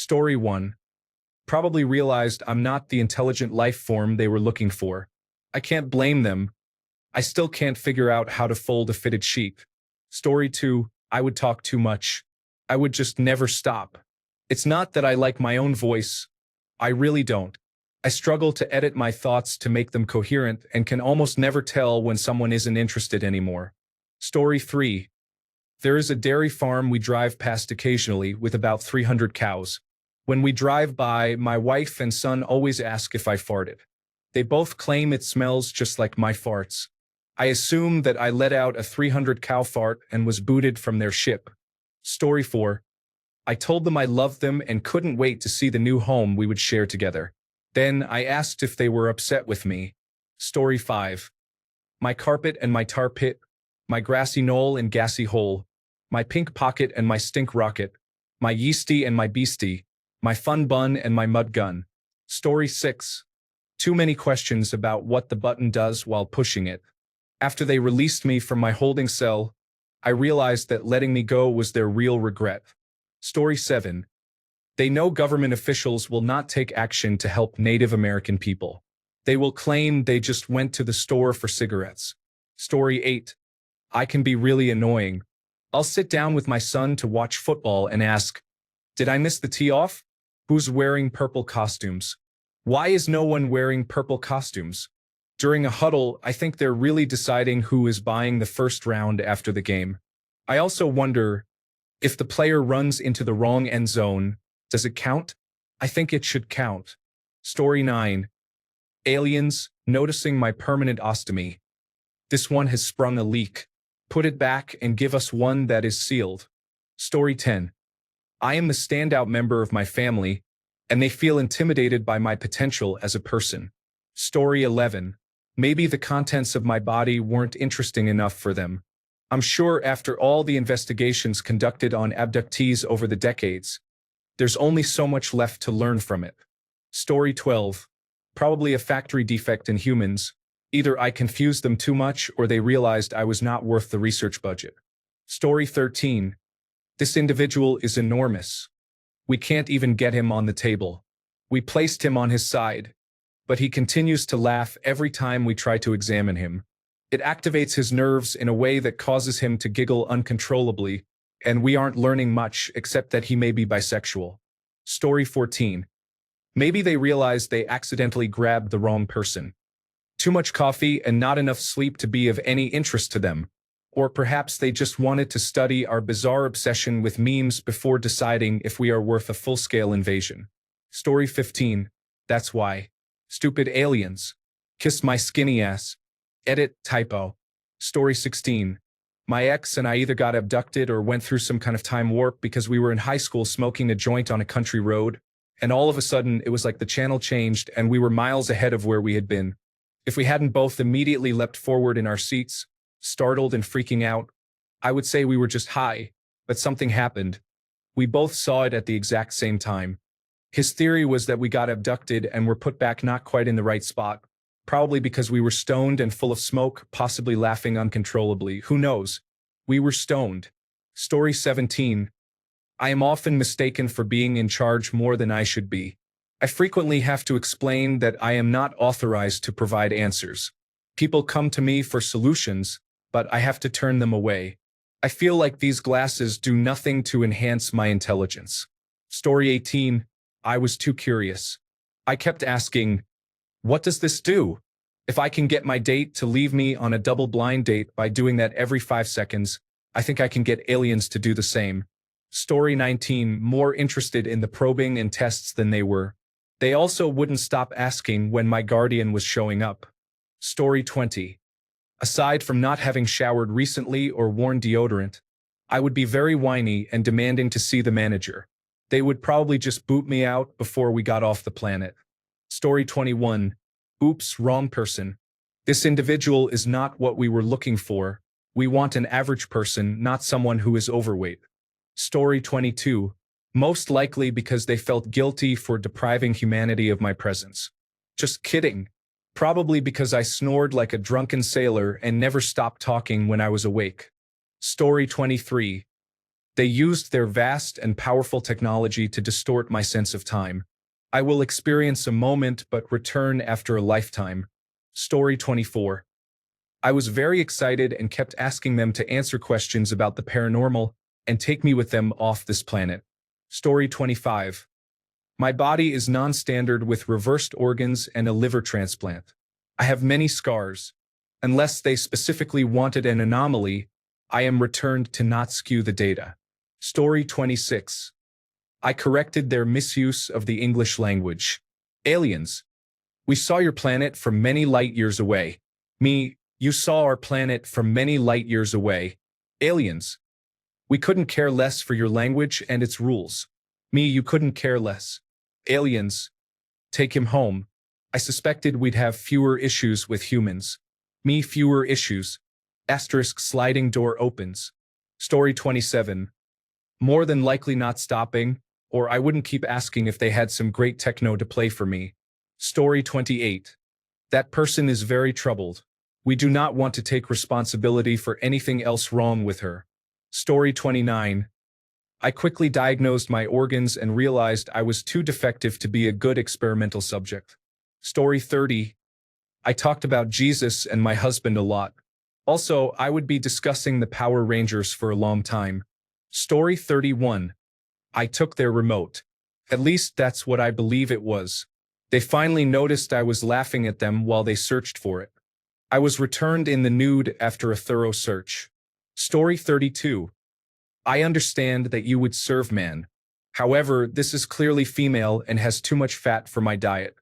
Story 1. Probably realized I'm not the intelligent life form they were looking for. I can't blame them. I still can't figure out how to fold a fitted sheet. Story 2. I would talk too much. I would just never stop. It's not that I like my own voice. I really don't. I struggle to edit my thoughts to make them coherent and can almost never tell when someone isn't interested anymore. Story 3. There is a dairy farm we drive past occasionally with about 300 cows. When we drive by, my wife and son always ask if I farted. They both claim it smells just like my farts. I assume that I let out a 300 cow fart and was booted from their ship. Story 4. I told them I loved them and couldn't wait to see the new home we would share together. Then I asked if they were upset with me. Story 5. My carpet and my tar pit, my grassy knoll and gassy hole, my pink pocket and my stink rocket, my yeasty and my beastie, my fun bun and my mud gun. Story 6. Too many questions about what the button does while pushing it. After they released me from my holding cell, I realized that letting me go was their real regret. Story 7. They know government officials will not take action to help Native American people. They will claim they just went to the store for cigarettes. Story 8. I can be really annoying. I'll sit down with my son to watch football and ask, "Did I miss the tee off? Who's wearing purple costumes? Why is no one wearing purple costumes?" During a huddle, I think they're really deciding who is buying the first round after the game. I also wonder, if the player runs into the wrong end zone, does it count? I think it should count. Story 9. Aliens, noticing my permanent ostomy. This one has sprung a leak. Put it back and give us one that is sealed. Story 10. I am the standout member of my family, and they feel intimidated by my potential as a person. Story 11. Maybe the contents of my body weren't interesting enough for them. I'm sure after all the investigations conducted on abductees over the decades, there's only so much left to learn from it. Story 12. Probably a factory defect in humans. Either I confused them too much or they realized I was not worth the research budget. Story 13. This individual is enormous. We can't even get him on the table. We placed him on his side, but he continues to laugh every time we try to examine him. It activates his nerves in a way that causes him to giggle uncontrollably, and we aren't learning much except that he may be bisexual. Story 14. Maybe they realized they accidentally grabbed the wrong person. Too much coffee and not enough sleep to be of any interest to them. Or perhaps they just wanted to study our bizarre obsession with memes before deciding if we are worth a full-scale invasion. Story 15. That's why. Stupid aliens. Kiss my skinny ass. Edit typo. Story 16. My ex and I either got abducted or went through some kind of time warp because we were in high school smoking a joint on a country road, and all of a sudden it was like the channel changed and we were miles ahead of where we had been. If we hadn't both immediately leapt forward in our seats, startled and freaking out, I would say we were just high, but something happened. We both saw it at the exact same time. His theory was that we got abducted and were put back not quite in the right spot, probably because we were stoned and full of smoke, possibly laughing uncontrollably. Who knows? We were stoned. Story 17. I am often mistaken for being in charge more than I should be. I frequently have to explain that I am not authorized to provide answers. People come to me for solutions, but I have to turn them away. I feel like these glasses do nothing to enhance my intelligence. Story 18. I was too curious. I kept asking, what does this do? If I can get my date to leave me on a double-blind date by doing that every 5 seconds, I think I can get aliens to do the same. Story 19. More interested in the probing and tests than they were. They also wouldn't stop asking when my guardian was showing up. Story 20. Aside from not having showered recently or worn deodorant, I would be very whiny and demanding to see the manager. They would probably just boot me out before we got off the planet. Story 21. Oops, wrong person. This individual is not what we were looking for. We want an average person, not someone who is overweight. Story 22. Most likely because they felt guilty for depriving humanity of my presence. Just kidding. Probably because I snored like a drunken sailor and never stopped talking when I was awake. Story 23. They used their vast and powerful technology to distort my sense of time. I will experience a moment but return after a lifetime. Story 24. I was very excited and kept asking them to answer questions about the paranormal and take me with them off this planet. Story 25. My body is non-standard with reversed organs and a liver transplant. I have many scars. Unless they specifically wanted an anomaly, I am returned to not skew the data. Story 26. I corrected their misuse of the English language. Aliens. We saw your planet from many light years away. Me, you saw our planet from many light years away. Aliens. We couldn't care less for your language and its rules. Me, you couldn't care less. Aliens. Take him home. I suspected we'd have fewer issues with humans. Me, fewer issues. Asterisk sliding door opens. Story 27. More than likely not stopping, or I wouldn't keep asking if they had some great techno to play for me. Story 28. That person is very troubled. We do not want to take responsibility for anything else wrong with her. Story 29. I quickly diagnosed my organs and realized I was too defective to be a good experimental subject. Story 30. I talked about Jesus and my husband a lot. Also, I would be discussing the Power Rangers for a long time. Story 31. I took their remote. At least that's what I believe it was. They finally noticed I was laughing at them while they searched for it. I was returned in the nude after a thorough search. Story 32. I understand that you would serve man. However, this is clearly female and has too much fat for my diet.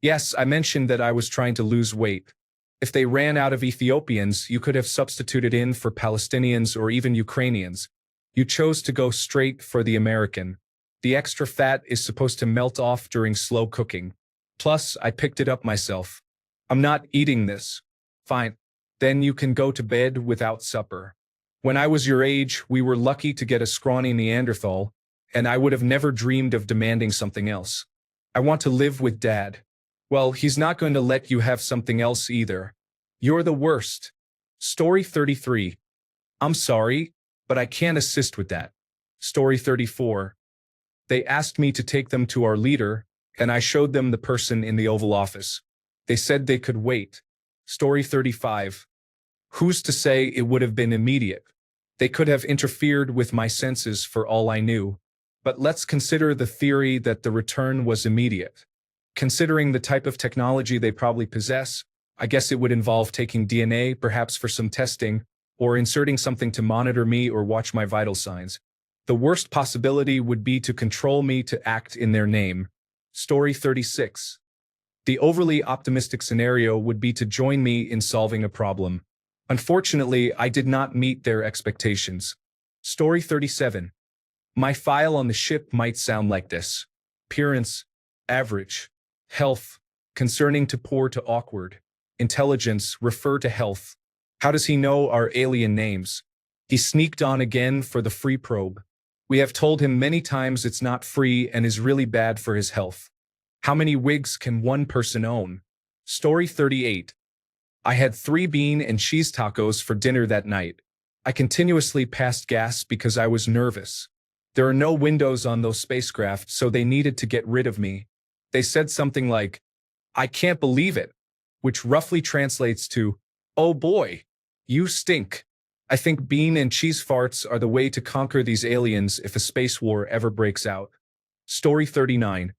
Yes, I mentioned that I was trying to lose weight. If they ran out of Ethiopians, you could have substituted in for Palestinians or even Ukrainians. You chose to go straight for the American. The extra fat is supposed to melt off during slow cooking. Plus, I picked it up myself. I'm not eating this. Fine. Then you can go to bed without supper. When I was your age, we were lucky to get a scrawny Neanderthal, and I would have never dreamed of demanding something else. I want to live with Dad. Well, he's not going to let you have something else either. You're the worst. Story 33. I'm sorry, but I can't assist with that. Story 34. They asked me to take them to our leader, and I showed them the person in the Oval Office. They said they could wait. Story 35. Who's to say it would have been immediate? They could have interfered with my senses for all I knew. But let's consider the theory that the return was immediate. Considering the type of technology they probably possess, I guess it would involve taking DNA, perhaps for some testing, or inserting something to monitor me or watch my vital signs. The worst possibility would be to control me to act in their name. Story 36. The overly optimistic scenario would be to join me in solving a problem. Unfortunately, I did not meet their expectations. Story 37. My file on the ship might sound like this. Appearance, average. Health, concerning to poor to awkward. Intelligence, refer to health. How does he know our alien names? He sneaked on again for the free probe. We have told him many times it's not free and is really bad for his health. How many wigs can one person own? Story 38. I had 3 bean and cheese tacos for dinner that night. I continuously passed gas because I was nervous. There are no windows on those spacecraft, so they needed to get rid of me. They said something like, I can't believe it, which roughly translates to, oh boy, you stink. I think bean and cheese farts are the way to conquer these aliens if a space war ever breaks out. Story 39.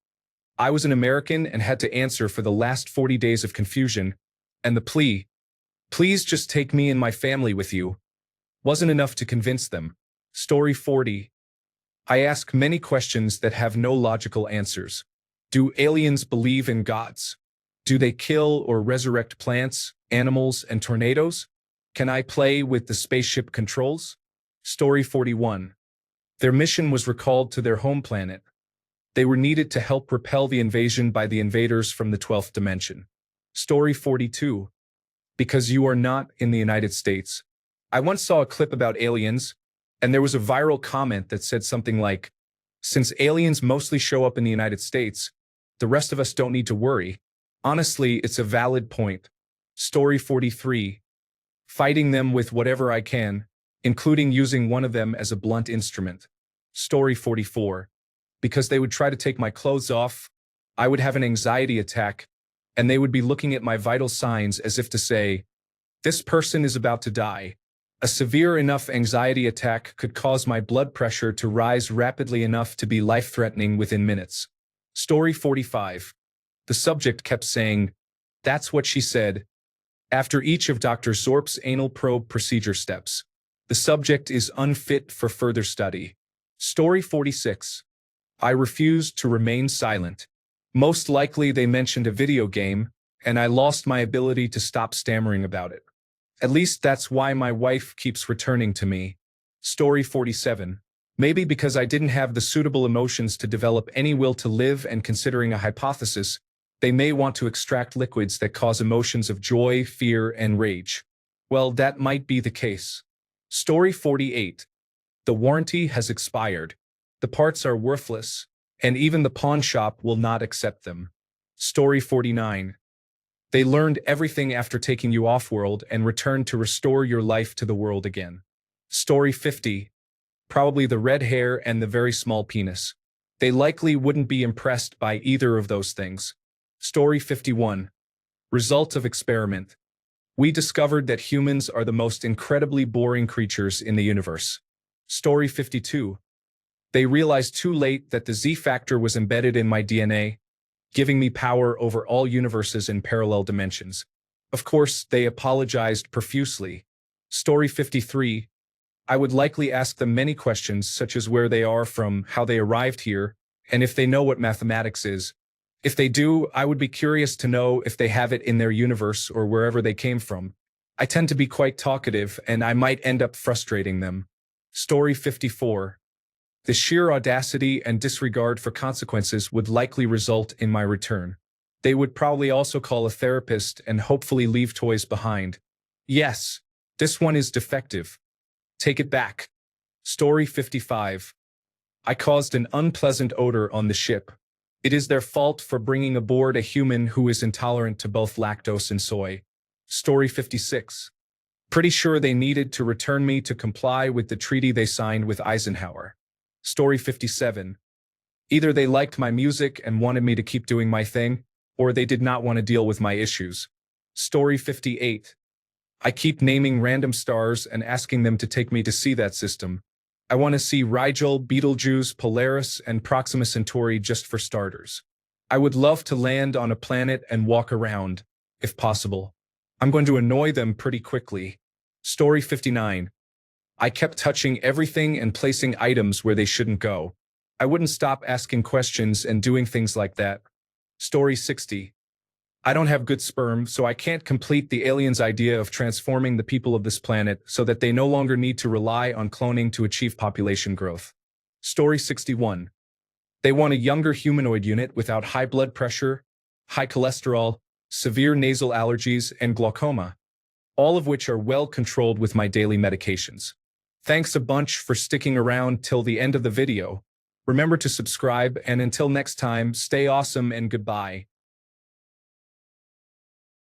I was an American and had to answer for the last 40 days of confusion, and the plea, please just take me and my family with you, wasn't enough to convince them. Story 40. I ask many questions that have no logical answers. Do aliens believe in gods? Do they kill or resurrect plants, animals, and tornadoes? Can I play with the spaceship controls? Story 41. Their mission was recalled to their home planet. They were needed to help repel the invasion by the invaders from the 12th dimension. Story 42. Because you are not in the United States. I once saw a clip about aliens, and there was a viral comment that said something like, since aliens mostly show up in the United States, the rest of us don't need to worry. Honestly, it's a valid point. Story 43. Fighting them with whatever I can. including using one of them as a blunt instrument. Story 44. Because they would try to take my clothes off, I would have an anxiety attack, and they would be looking at my vital signs as if to say, "This person is about to die." A severe enough anxiety attack could cause my blood pressure to rise rapidly enough to be life-threatening within minutes. Story 45. The subject kept saying, "That's what she said," after each of Dr. Zorp's anal probe procedure steps. The subject is unfit for further study. Story 46. I refused to remain silent. Most likely they mentioned a video game, and I lost my ability to stop stammering about it. At least that's why my wife keeps returning to me. Story 47. Maybe because I didn't have the suitable emotions to develop any will to live, and considering a hypothesis, they may want to extract liquids that cause emotions of joy, fear, and rage. Well, that might be the case. Story 48. The warranty has expired. The parts are worthless, and even the pawn shop will not accept them. Story 49. They learned everything after taking you off-world and returned to restore your life to the world again. Story 50. Probably the red hair and the very small penis. They likely wouldn't be impressed by either of those things. Story 51. Result of experiment. We discovered that humans are the most incredibly boring creatures in the universe. Story 52. They realized too late that the Z-factor was embedded in my DNA, giving me power over all universes in parallel dimensions. Of course, they apologized profusely. Story 53. I would likely ask them many questions, such as where they are from, how they arrived here, and if they know what mathematics is. If they do, I would be curious to know if they have it in their universe or wherever they came from. I tend to be quite talkative, and I might end up frustrating them. Story 54. The sheer audacity and disregard for consequences would likely result in my return. They would probably also call a therapist and hopefully leave toys behind. Yes, this one is defective. Take it back. Story 55. I caused an unpleasant odor on the ship. It is their fault for bringing aboard a human who is intolerant to both lactose and soy. Story 56. Pretty sure they needed to return me to comply with the treaty they signed with Eisenhower. Story 57. Either they liked my music and wanted me to keep doing my thing, or they did not want to deal with my issues. Story 58. I keep naming random stars and asking them to take me to see that system. I want to see Rigel, Betelgeuse, Polaris, and Proxima Centauri just for starters. I would love to land on a planet and walk around, if possible. I'm going to annoy them pretty quickly. Story 59. I kept touching everything and placing items where they shouldn't go. I wouldn't stop asking questions and doing things like that. Story 60. I don't have good sperm, so I can't complete the aliens' idea of transforming the people of this planet so that they no longer need to rely on cloning to achieve population growth. Story 61. They want a younger humanoid unit without high blood pressure, high cholesterol, severe nasal allergies, and glaucoma, all of which are well controlled with my daily medications. Thanks a bunch for sticking around till the end of the video. Remember to subscribe, and until next time, stay awesome and goodbye.